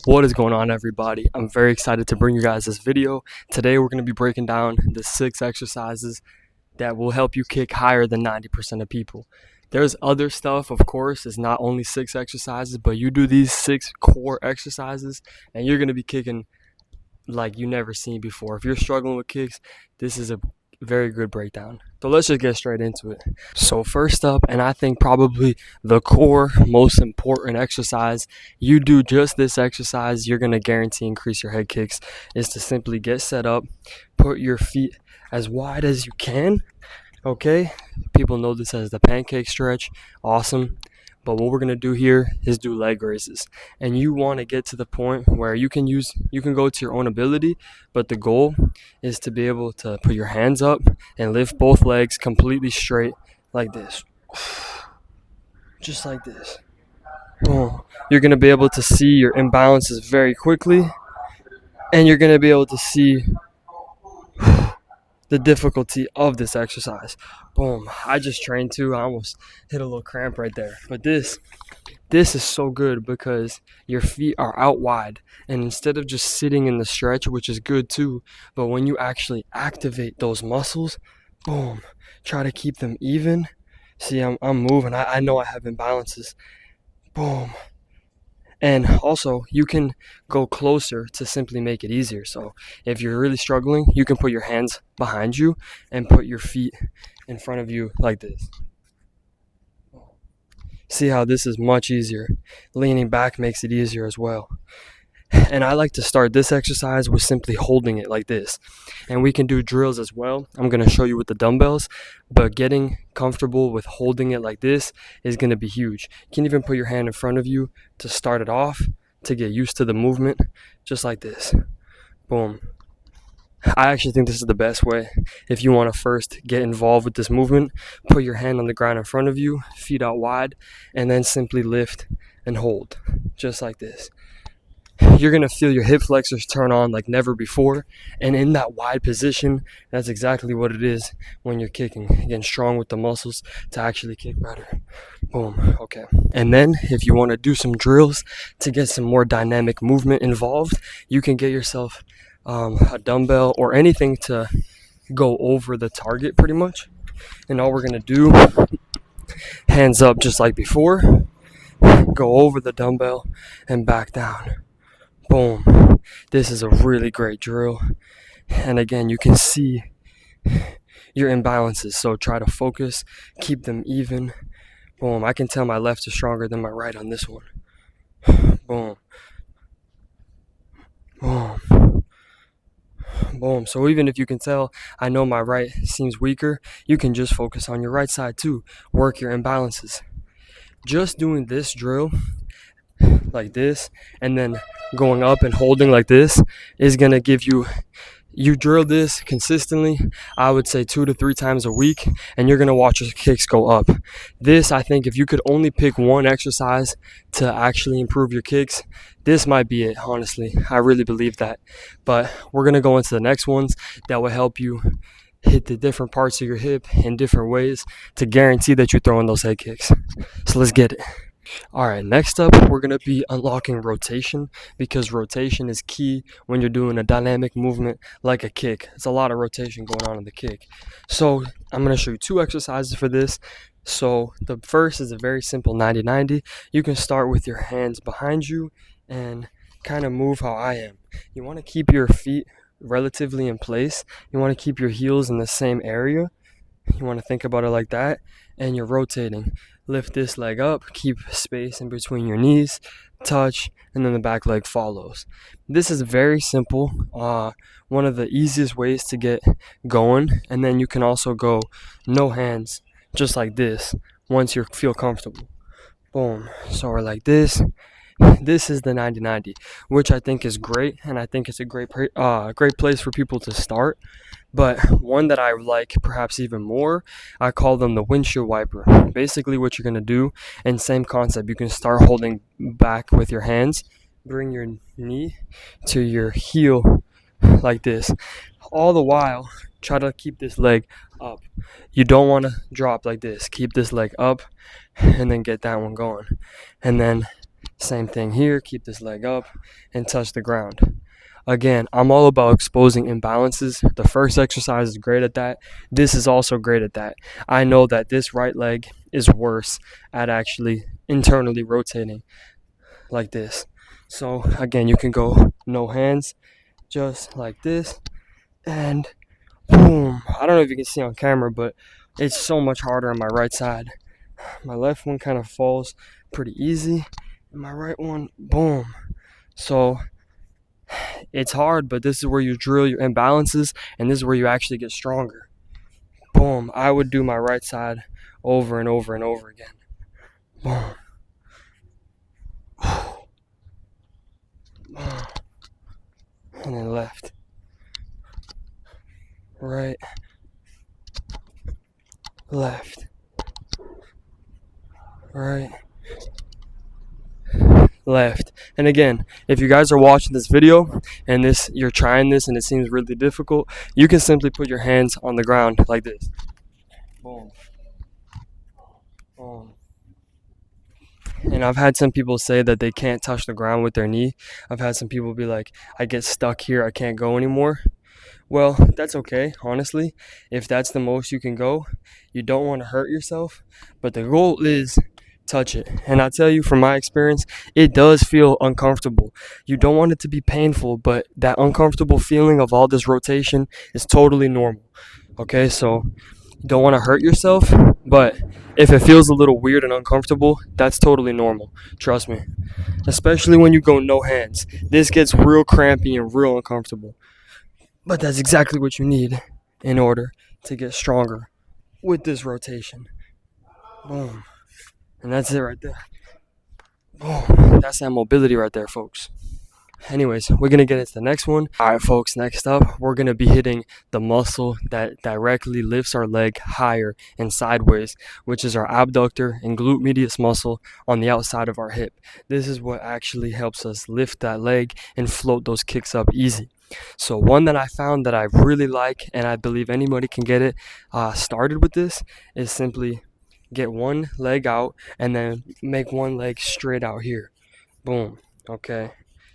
What is going on, everybody? I'm very excited to bring you guys this video. Today we're going to be breaking down the 6 exercises that will help you kick higher than 90% of people. There's other stuff, of course. It's not only 6 exercises, but you do these 6 core exercises and you're going to be kicking like you never seen before. If you're struggling with kicks, this is a very good breakdown. So let's just get straight into it. So first up, and I think probably the core most important exercise, you do just this exercise, you're going to guarantee increase your head kicks, is to simply get set up, put your feet as wide as you can. Okay, people know this as the pancake stretch. Awesome. But what we're going to do here is do leg raises. And you want to get to the point where you can go to your own ability, but the goal is to be able to put your hands up and lift both legs completely straight like this. Just like this. Boom. You're going to be able to see your imbalances very quickly, and you're going to be able to see the difficulty of this exercise. Boom. I just trained too. I almost hit a little cramp right there. But this is so good because your feet are out wide, and instead of just sitting in the stretch, which is good too, but when you actually activate those muscles, boom, try to keep them even. See, I'm moving. I know I have imbalances. Boom. And also, you can go closer to simply make it easier. So if you're really struggling, you can put your hands behind you and put your feet in front of you like this. See how this is much easier. Leaning back makes it easier as well. And I like to start this exercise with simply holding it like this. And we can do drills as well. I'm going to show you with the dumbbells, but getting comfortable with holding it like this is going to be huge. You can even put your hand in front of you to start it off, to get used to the movement, just like this. Boom. I actually think this is the best way. If you want to first get involved with this movement, put your hand on the ground in front of you, feet out wide, and then simply lift and hold, just like this. You're going to feel your hip flexors turn on like never before, and in that wide position, that's exactly what it is when you're kicking, getting strong with the muscles to actually kick better. Boom. Okay. And then if you want to do some drills to get some more dynamic movement involved, you can get yourself a dumbbell or anything to go over the target pretty much. And all we're going to do, hands up just like before, go over the dumbbell and back down. Boom. This is a really great drill. And again, you can see your imbalances. So try to focus, keep them even. Boom. I can tell my left is stronger than my right on this one. Boom. Boom. Boom. So even if you can tell, I know my right seems weaker, you can just focus on your right side too. Work your imbalances. Just doing this drill like this and then going up and holding like this is going to give you drill this consistently, I would say 2 to 3 times a week, and you're going to watch your kicks go up. This, I think, if you could only pick one exercise to actually improve your kicks, this might be it, honestly. I really believe that. But we're going to go into the next ones that will help you hit the different parts of your hip in different ways to guarantee that you're throwing those head kicks. So let's get it. All right, next up, we're going to be unlocking rotation, because rotation is key when you're doing a dynamic movement like a kick. There's a lot of rotation going on in the kick. So I'm going to show you 2 exercises for this. So the first is a very simple 90-90. You can start with your hands behind you and kind of move how I am. You want to keep your feet relatively in place. You want to keep your heels in the same area. You want to think about it like that, and you're rotating. Lift this leg up, keep space in between your knees, touch, and then the back leg follows. This is very simple, one of the easiest ways to get going, and then you can also go no hands, just like this, once you feel comfortable. Boom. So we're like this. This is the 90-90, which I think is great, and I think it's a great place for people to start. But one that I like perhaps even more, I call them the windshield wiper. Basically what you're going to do, and same concept, you can start holding back with your hands, bring your knee to your heel like this. All the while, try to keep this leg up. You don't want to drop like this. Keep this leg up and then get that one going. And then Same thing here, keep this leg up and touch the ground. Again, I'm all about exposing imbalances. The first exercise is great at that. This is also great at that. I know that this right leg is worse at actually internally rotating like this. So again, you can go no hands, just like this, and boom. I don't know if you can see on camera, but it's so much harder on my right side. My left one kind of falls pretty easy, and my right one, boom. So it's hard, but this is where you drill your imbalances, and this is where you actually get stronger. Boom. I would do my right side over and over and over again. Boom. And then left, right, left, right, left. And again, if you guys are watching this video and you're trying this and it seems really difficult, you can simply put your hands on the ground like this. Boom. Boom. And I've had some people say that they can't touch the ground with their knee. I've had some people be like, I get stuck here, I can't go anymore. Well, that's okay, honestly. If that's the most you can go, you don't want to hurt yourself. But the goal is touch it. And I tell you from my experience, it does feel uncomfortable. You don't want it to be painful, but that uncomfortable feeling of all this rotation is totally normal. Okay, so you don't want to hurt yourself, but if it feels a little weird and uncomfortable, that's totally normal. Trust me. Especially when you go no hands. This gets real crampy and real uncomfortable. But that's exactly what you need in order to get stronger with this rotation. Boom. And that's it right there. Boom. That's that mobility right there, folks. Anyways, we're going to get into the next one. All right, folks, next up, we're going to be hitting the muscle that directly lifts our leg higher and sideways, which is our abductor and glute medius muscle on the outside of our hip. This is what actually helps us lift that leg and float those kicks up easy. So one that I found that I really like, and I believe anybody can get it started with this, is simply get one leg out and then make one leg straight out here. Boom. Okay.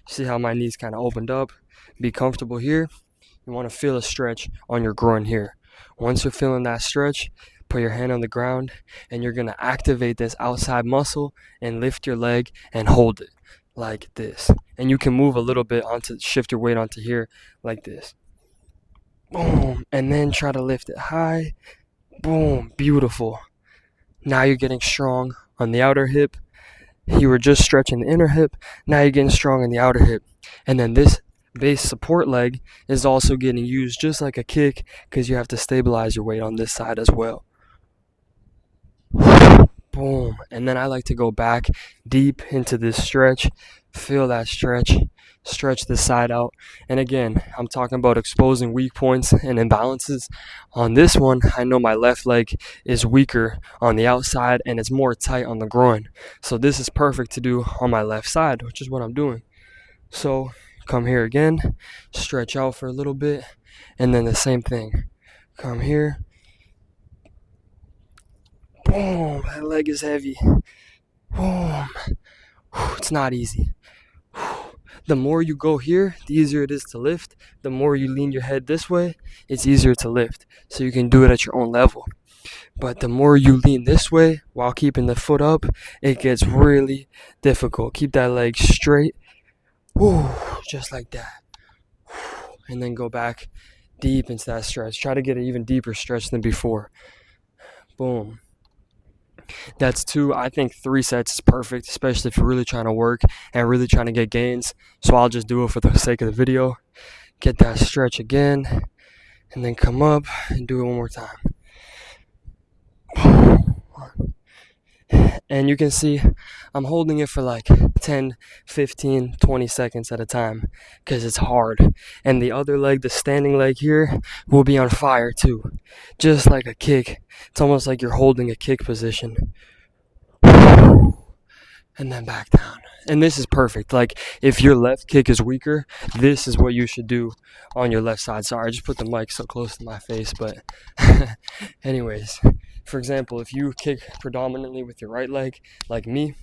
See how my knees kind of opened up? Be comfortable here. You want to feel a stretch on your groin here. Once you're feeling that stretch, put your hand on the ground and you're going to activate this outside muscle and lift your leg and hold it like this. And you can move a little bit shift your weight onto here like this. Boom. And then try to lift it high. Boom. Beautiful. Now you're getting strong on the outer hip. You were just stretching the inner hip. Now you're getting strong in the outer hip. And then this base support leg is also getting used just like a kick because you have to stabilize your weight on this side as well. Boom. And then I like to go back deep into this stretch. Feel that stretch. Stretch this side out. And again, I'm talking about exposing weak points and imbalances. On this one, I know my left leg is weaker on the outside and it's more tight on the groin. So this is perfect to do on my left side, which is what I'm doing. So come here again, stretch out for a little bit, and then the same thing. Come here. Boom, that leg is heavy. Boom. It's not easy. The more you go here, the easier it is to lift. The more you lean your head this way, it's easier to lift. So you can do it at your own level. But the more you lean this way while keeping the foot up, it gets really difficult. Keep that leg straight. Woo, just like that. And then go back deep into that stretch. Try to get an even deeper stretch than before. Boom. That's 2. I think 3 sets is perfect, especially if you're really trying to work and really trying to get gains. So I'll just do it for the sake of the video. Get that stretch again, and then come up and do it one more time. And you can see I'm holding it for like 10, 15, 20 seconds at a time because it's hard. And the other leg, the standing leg here, will be on fire too. Just like a kick. It's almost like you're holding a kick position. And then back down. And this is perfect. Like if your left kick is weaker, this is what you should do on your left side. Sorry, I just put the mic so close to my face, but anyways. For example, if you kick predominantly with your right leg, like me,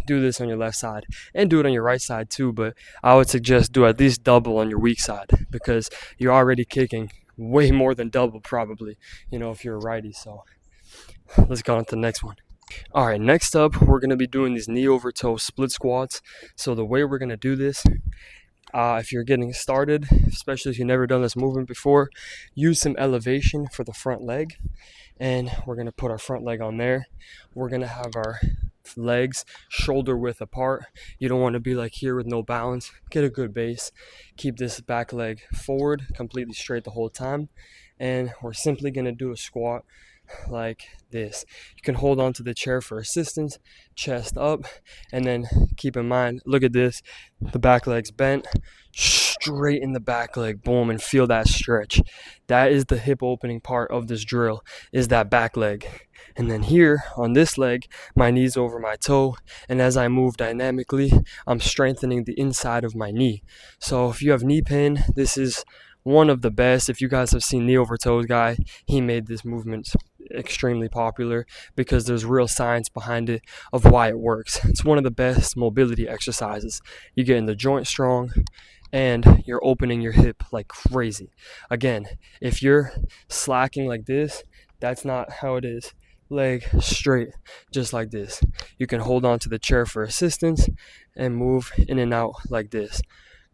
do this on your left side and do it on your right side too, but I would suggest do at least double on your weak side because you're already kicking way more than double probably, if you're a righty. So let's go on to the next one. All right, next up, we're going to be doing these knee over toe split squats. So the way we're going to do this, if you're getting started, especially if you've never done this movement before, use some elevation for the front leg. And we're going to put our front leg on there. We're going to have our legs shoulder width apart. You don't want to be like here with no balance. Get a good base. Keep this back leg forward, completely straight the whole time. And we're simply going to do a squat like this. You can hold on to the chair for assistance, chest up, and then keep in mind, look at this, the back leg's bent, straight in the back leg, boom, and feel that stretch. That is the hip opening part of this drill, is that back leg. And then here on this leg, my knee's over my toe, and as I move dynamically, I'm strengthening the inside of my knee. So if you have knee pain, this is one of the best. If you guys have seen Knee Over Toes guy, he made this movement extremely popular because there's real science behind it of why it works. It's one of the best mobility exercises. You're getting the joint strong and you're opening your hip like crazy. Again, if you're slacking like this, that's not how it is. Leg straight, just like this. You can hold on to the chair for assistance and move in and out like this.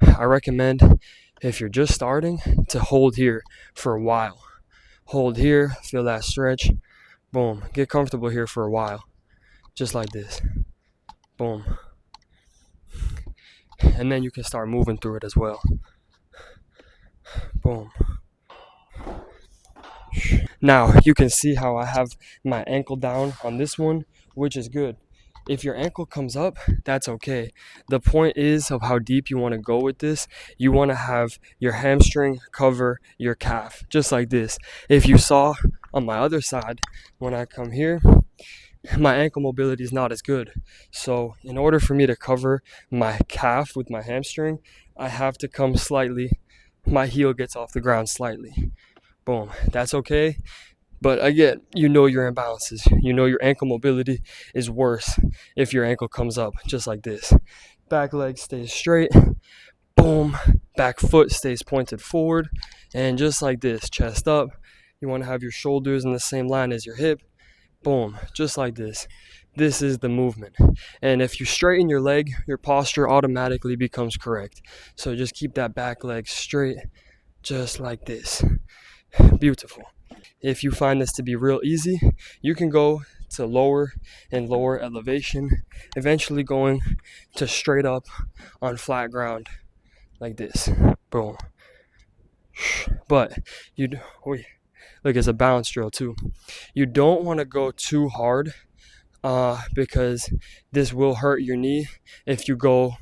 I recommend, if you're just starting, to hold here for a while. Hold here, feel that stretch, boom. Get comfortable here for a while, just like this, boom. And then you can start moving through it as well, boom. Now you can see how I have my ankle down on this one, which is good. If your ankle comes up, that's okay. The point is of how deep you want to go with this. You want to have your hamstring cover your calf, just like this. If you saw on my other side, when I come here, my ankle mobility is not as good. So in order for me to cover my calf with my hamstring, I have to come slightly, my heel gets off the ground slightly. Boom, that's okay. But again, your imbalances. Your ankle mobility is worse if your ankle comes up, just like this. Back leg stays straight, boom. Back foot stays pointed forward, and just like this, chest up. You want to have your shoulders in the same line as your hip, boom, just like this. This is the movement. And if you straighten your leg, your posture automatically becomes correct. So just keep that back leg straight, just like this. Beautiful. If you find this to be real easy, you can go to lower and lower elevation, eventually going to straight up on flat ground like this. Boom. But look, it's a balance drill too. You don't want to go too hard because this will hurt your knee if you go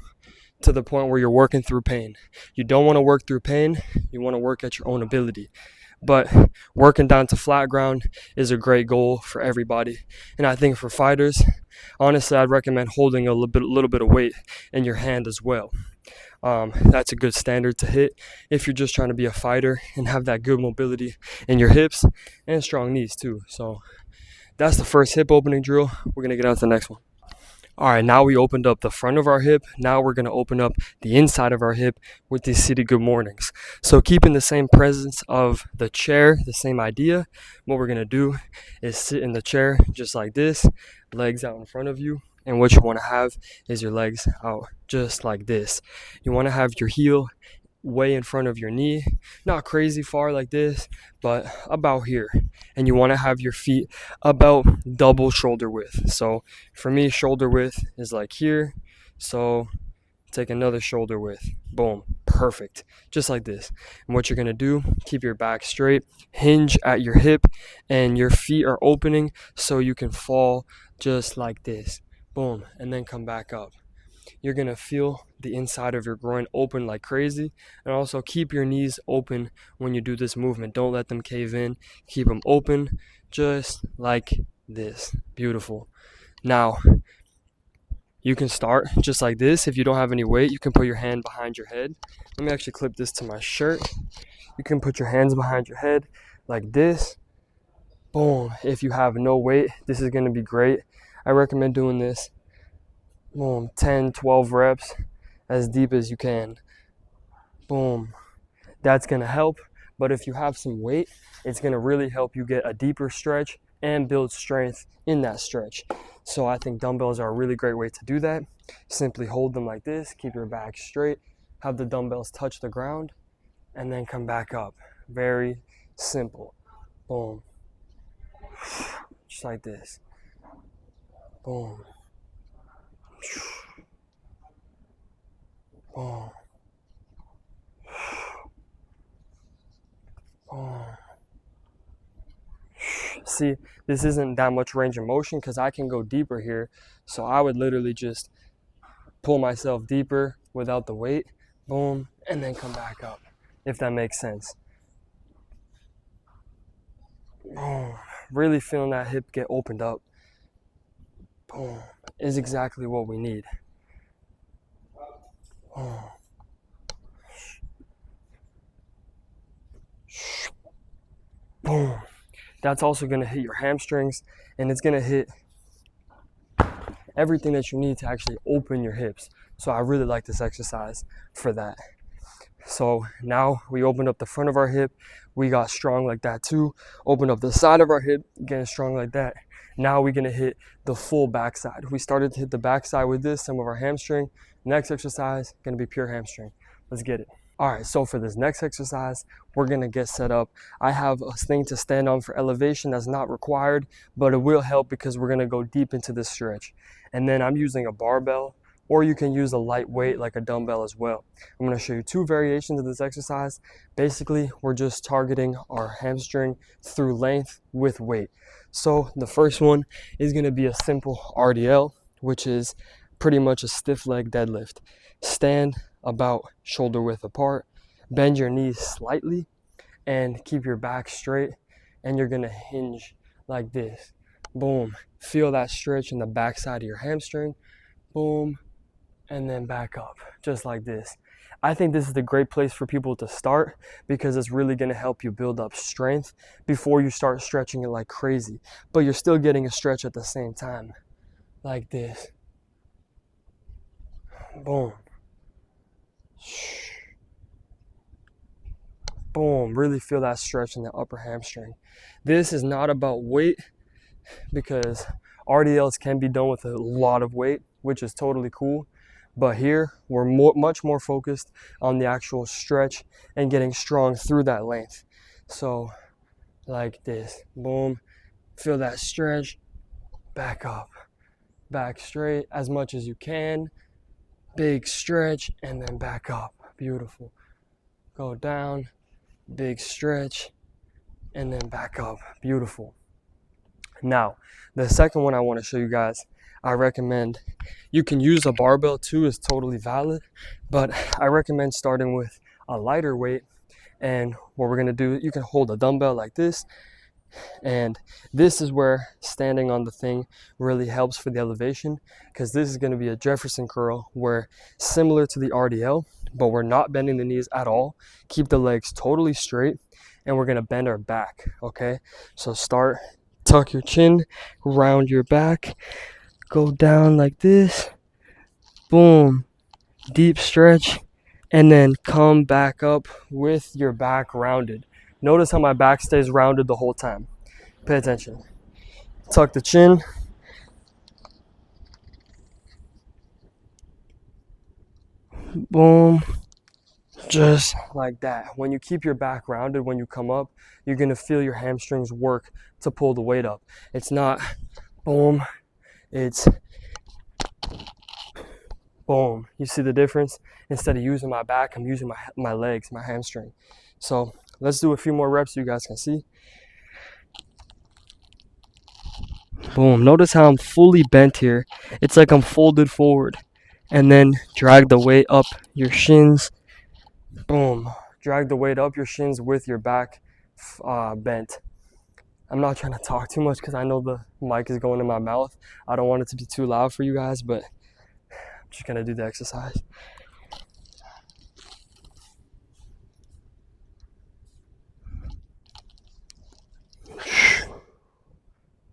to the point where you're working through pain. You don't want to work through pain. You want to work at your own ability. But working down to flat ground is a great goal for everybody. And I think for fighters, honestly, I'd recommend holding a little bit of weight in your hand as well. That's a good standard to hit if you're just trying to be a fighter and have that good mobility in your hips and strong knees too. So that's the first hip opening drill. We're going to get on to the next one. All right, now we opened up the front of our hip. Now we're going to open up the inside of our hip with these seated good mornings. So keeping the same presence of the chair, the same idea, what we're going to do is sit in the chair just like this, legs out in front of you. And what you want to have is your legs out just like this. You want to have your heel way in front of your knee, not crazy far like this, but about here. And you want to have your feet about double shoulder width. So for me, shoulder width is like here. So take another shoulder width, boom, perfect, just like this. And what you're going to do, keep your back straight, hinge at your hip, and your feet are opening so you can fall just like this, boom, and then come back up. You're going to feel the inside of your groin open like crazy. And also keep your knees open when you do this movement. Don't let them cave in. Keep them open just like this. Beautiful. Now, you can start just like this. If you don't have any weight, you can put your hand behind your head. Let me actually clip this to my shirt. You can put your hands behind your head like this. Boom. If you have no weight, this is going to be great. I recommend doing this Boom, 10, 12 reps, as deep as you can. Boom. That's gonna help, but if you have some weight, it's gonna really help you get a deeper stretch and build strength in that stretch. So I think dumbbells are a really great way to do that. Simply hold them like this, keep your back straight, have the dumbbells touch the ground, and then come back up. Very simple. Boom. Just like this. Boom. Boom. Boom. See, this isn't that much range of motion because I can go deeper here. So I would literally just pull myself deeper without the weight. Boom. And then come back up, if that makes sense. Boom. Really feeling that hip get opened up. Boom. Is exactly what we need. Boom. Boom. That's also going to hit your hamstrings, and it's going to hit everything that you need to actually open your hips. So I really like this exercise for that. So now we opened up the front of our hip, we got strong like that too. Opened up the side of our hip, getting strong like that. Now we're gonna hit the full backside. We started to hit the backside with this, some of our hamstring. Next exercise, gonna be pure hamstring. Let's get it. All right, so for this next exercise, we're gonna get set up. I have a thing to stand on for elevation that's not required, but it will help because we're gonna go deep into this stretch. And then I'm using a barbell, or you can use a light weight like a dumbbell as well. I'm gonna show you two variations of this exercise. Basically, we're just targeting our hamstring through length with weight. So the first one is gonna be a simple RDL, which is pretty much a stiff leg deadlift. Stand about shoulder width apart, bend your knees slightly, and keep your back straight, and you're gonna hinge like this. Boom. Feel that stretch in the backside of your hamstring. Boom. And then back up, just like this. I think this is a great place for people to start because it's really gonna help you build up strength before you start stretching it like crazy. But you're still getting a stretch at the same time, like this. Boom. Boom, really feel that stretch in the upper hamstring. This is not about weight because RDLs can be done with a lot of weight, which is totally cool. But here, we're much more focused on the actual stretch and getting strong through that length. So, like this, boom, feel that stretch, back up, back straight as much as you can, big stretch, and then back up, beautiful. Go down, big stretch, and then back up, beautiful. Now, the second one I want to show you guys, I recommend, you can use a barbell too, is totally valid, but I recommend starting with a lighter weight. And what we're gonna do, you can hold a dumbbell like this, and this is where standing on the thing really helps for the elevation, because this is gonna be a Jefferson curl where similar to the RDL, but we're not bending the knees at all. Keep the legs totally straight, and we're gonna bend our back, okay? So start, tuck your chin, round your back, go down like this, boom, deep stretch, and then come back up with your back rounded. Notice how my back stays rounded the whole time. Pay attention. Tuck the chin. Boom. Just like that. When you keep your back rounded, when you come up, you're gonna feel your hamstrings work to pull the weight up. It's not boom, it's boom. You see the difference? Instead of using my back, I'm using my legs, my hamstring. So let's do a few more reps so you guys can see. Boom. Notice how I'm fully bent here. It's like I'm folded forward. And then drag the weight up your shins. Boom. Drag the weight up your shins with your back bent. I'm not trying to talk too much because I know the mic is going in my mouth. I don't want it to be too loud for you guys, but I'm just going to do the exercise.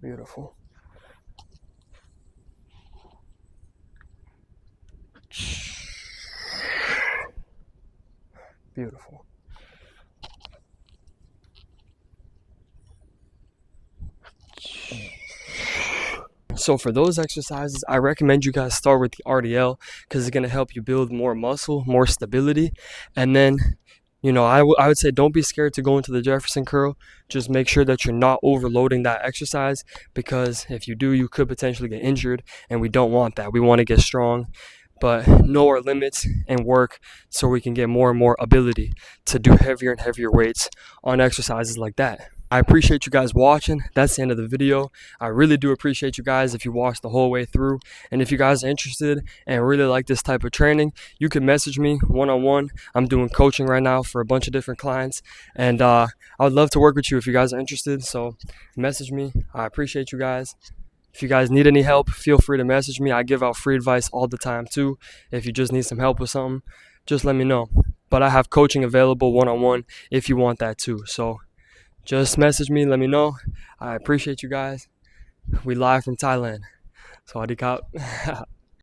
Beautiful. Beautiful. So for those exercises, I recommend you guys start with the RDL because it's going to help you build more muscle, more stability. And then, I would say don't be scared to go into the Jefferson curl. Just make sure that you're not overloading that exercise, because if you do, you could potentially get injured, and we don't want that. We want to get strong, but know our limits and work so we can get more and more ability to do heavier and heavier weights on exercises like that. I appreciate you guys watching. That's the end of the video. I really do appreciate you guys if you watched the whole way through. And if you guys are interested and really like this type of training, you can message me one-on-one. I'm doing coaching right now for a bunch of different clients, and I would love to work with you if you guys are interested. So message me. I appreciate you guys. If you guys need any help, feel free to message me. I give out free advice all the time too. If you just need some help with something, just let me know. But I have coaching available one-on-one if you want that too. So just message me, let me know. I appreciate you guys. We live from Thailand. Sawadee krap.